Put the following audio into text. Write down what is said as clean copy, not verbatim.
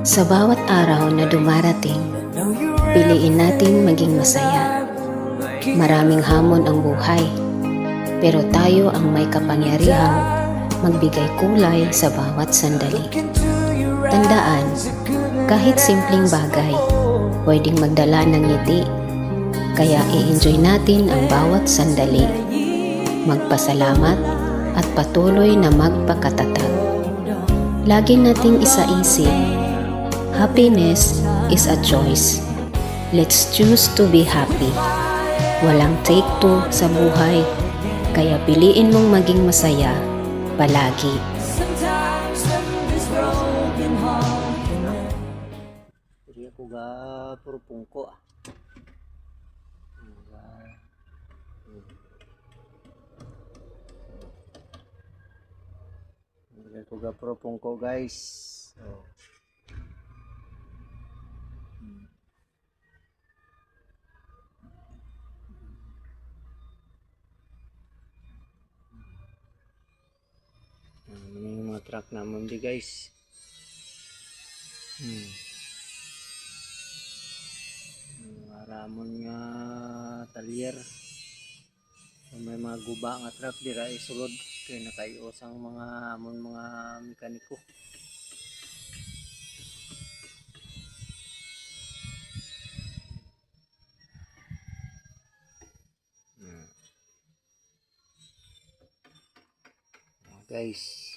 Sa bawat araw na dumarating, piliin natin maging masaya. Maraming hamon ang buhay, pero tayo ang may kapangyarihang magbigay kulay sa bawat sandali. Tandaan, kahit simpleng bagay, pwedeng magdala ng ngiti. Kaya i-enjoy natin ang bawat sandali. Magpasalamat at patuloy na magpakatatag. Lagi nating isaisip, happiness is a choice. Let's choose to be happy. Walang take two sa buhay, kaya piliin mong maging masaya palagi. Jadi aku ga purupungko Aku ga purupungko guys. Oh. Ini yung mga truck naman di guys. Ramon nga talyer. May mga guba nga truck dira isulod kay nakaiosang mga amon mga mekaniko. Guys.